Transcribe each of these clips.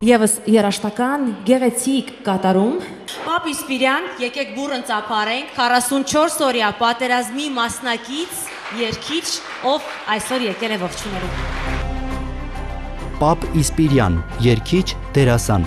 Եվս երաշտական գեղեցիկ կատարում Պապ Իսպիրյան, եկեք բուրըն ծափարենք 44 օրյա պատերազմի մասնակից երգիչ, ով այսօր եկել է ողջունելու Պապ Իսպիրյան, երգիչ, դերասան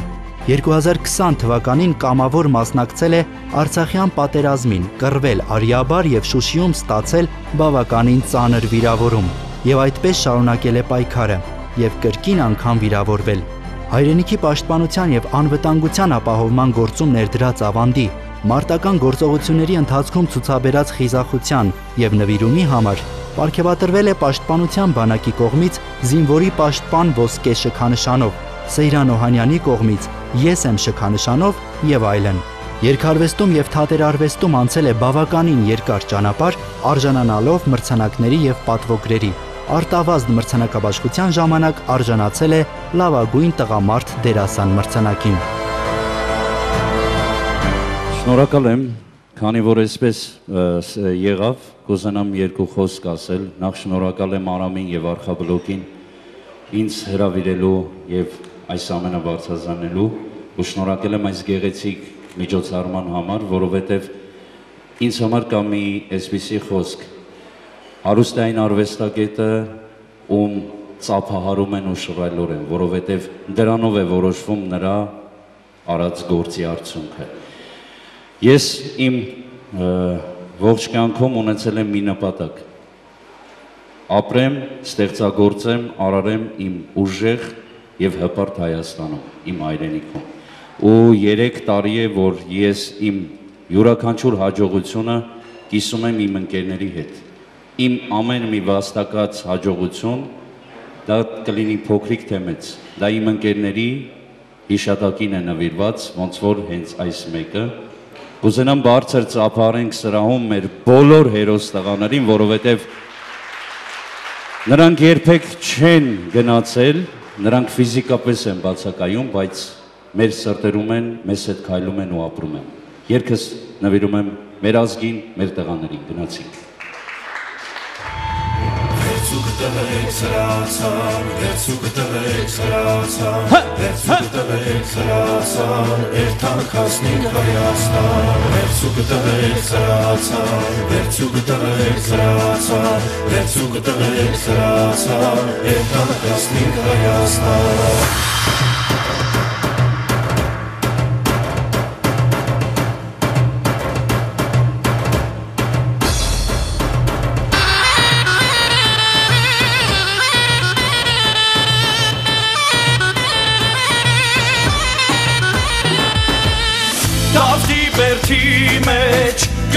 2020 թվականին կամավոր մասնակցել է Արցախյան պատերազմին, կռվել Արիաբար եւ Շուշիում ստացել բավականին ծանր վիրավորում եւ այդպես շարունակել է պայքարը եւ կրկին անգամ վիրավորվել Հայրենիքի պաշտպանության եւ անվտանգության ապահովման գործում ներդրած ավանդի, մարտական գործողությունների ընթացքում ցուցաբերած խիզախության եւ նվիրումի համար պարգևատրվել է Պաշտպանության բանակի կողմից զինվորի պաշտպան ոսկե շքանշանով, Սեյրան Օհանյանի կողմից Ես եմ շքանշանով եւ այլն։ Երգարվեստում եւ թատերարվեստում անցել է բավականին երկար ճանապարհ, արժանանալով մրցանակների եւ պատվոգրերի։ Արտավազդ մրցանակաբաշխության ժամանակ արժանացել է լավագույն տղամարդ դերասան մրցանակին։ Շնորհակալ եմ, քանի որ այսպես եղավ, կուզենամ երկու խոսք ասել։ Նախ շնորհակալ եմ Արամին եւ Արխաբլոկին ինձ հրավիրելու եւ այս ամենը բարձրացնելու ու շնորհակալ եմ այս գեղեցիկ միջոցառման համար, որովհետեւ ինձ համար կա մի այսպիսի խոսք Հարուստային արվեստագետը ում ծափահարում են ու շռայլոր են, որովհետև դրանով է որոշվում նրա արած գործի արդյունքը։ Ես իմ ողջ կյանքում ունեցել եմ մի նպատակ։ Ապրեմ, ստեղծագործեմ, արարեմ իմ ուժեղ եւ հպարտ Հայաստանում, իմ հայրենիքում։ Ու 3 տարի է, որ ես իմ յուրաքանչյուր հաջողությունը կիսում եմ իմ ընկերների հետ։ Իմ ամեն մի վաստակած հաջողություն դա կլինի փոքրիկ թե մեծ, դա իմ ընկերների հիշատակին է նվիրված, ոնց որ հենց այս մեկը։ Կուզենամ բարձր ծափարենք սրահում մեր բոլոր հերոս տղաներին, որովհետև նրանք երբեք չեն գնացել, նրանք ֆիզիկապես են բացակայում, բայց մեր սրտերում են, մեզ հետ քայլում են ու ապրում են։ Երգս նվիրում եմ մեր ազգին, մեր տղաներին, գնացինք։ Տվեք սրացան, վերցուկ տվեք սրացան, վերցուկ տվեք սրացան, երթանք հասնենք Հայաստան, վերցուկ տվեք սրացան, վերցուկ տվեք սրացան, վերցուկ տվեք սրացան, երթանք հասնենք Հայաստան։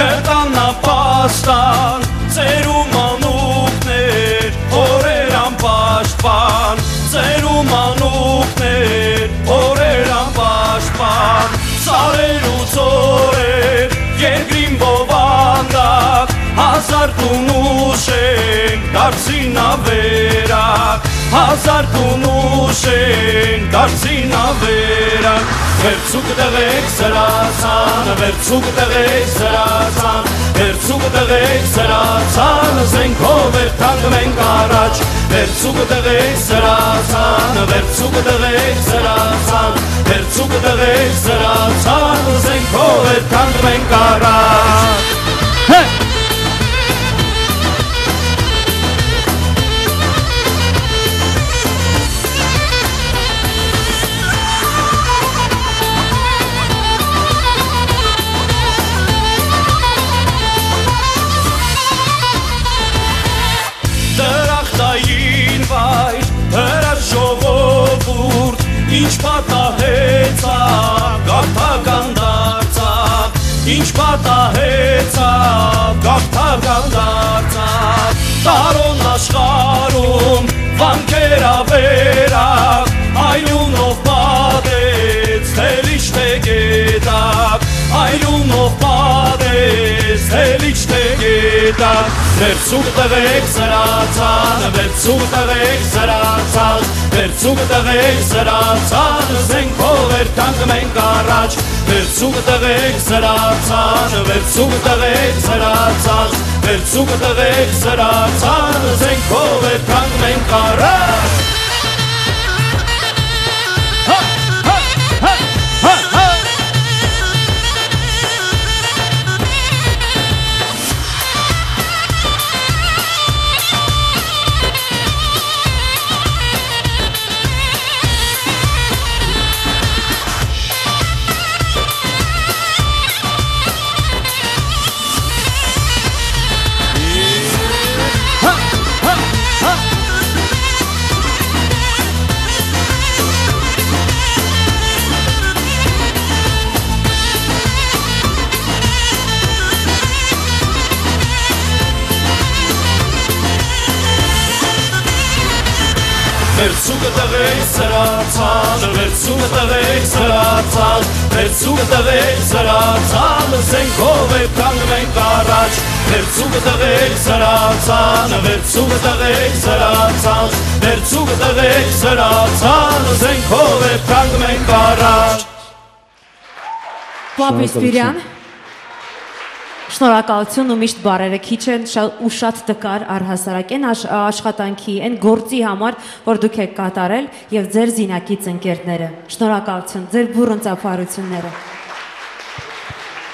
Գտանապաստան, ծերում անուկներ, օրերան պաշտպան, ծերում անուկներ, օրերան պաշտպան, սարեր ու ծորեր, երկրին բովանդակ, հազար տունուշ են, դարձին ավերակ, հազար տունուշ են, դարձին ավերակ, վերցուկ տղեք սրացան, վերցուկ տղեք սրացան, վերցուկ տղեք սրացան, զենքով երթանք մենք առաջ, վերցուկ տղեք սրացան, վերցուկ տղեք սրացան, վերցուկ տղեք սրացան, զենքով երթանք մենք առաջ։ Ինչ պատահեցավ, գաղթական դարձավ, ինչ պատահեցավ, գաղթական դարձավ, տարոն աշխարում, վանքեր ավերակ, այլունով պատեց, թելիչ թե գետակ, այլունով պատեց, թելիչ թե գետակ, վերցուկ տղեք սրացան, վերցուկ տղեք սրացան, վերցուկ տղեք սրացան, զենքով երթանք մենք առաջ, վերցուկ տղեք սրացան, վերցուկ տղեք սրացան, վերցուկ տղեք սրացան, զենքով երթանք մենք առաջ։ վերցուկը տղեկ սրացան, վերցուկը տղեկ սրացան, վերցուկը տղեկ սրացան, զենքով է կանգնում ենք առաջ, վերցուկը տղեկ սրացան, վերցուկը տղեկ սրացան, վերցուկը տղեկ սրացան, զենքով է կանգնում ենք առաջ։ Պապի Սպիրյան, շնորհակալություն ու միշտ բարերը քիչ են ու շատ տկար առհասարակ են աշխատանքի, այն գործի համար, որ դուք եք կատարել եւ ձեր զինակից ընկերները։ Շնորհակալություն, ձեր բուռն ծափարությունները։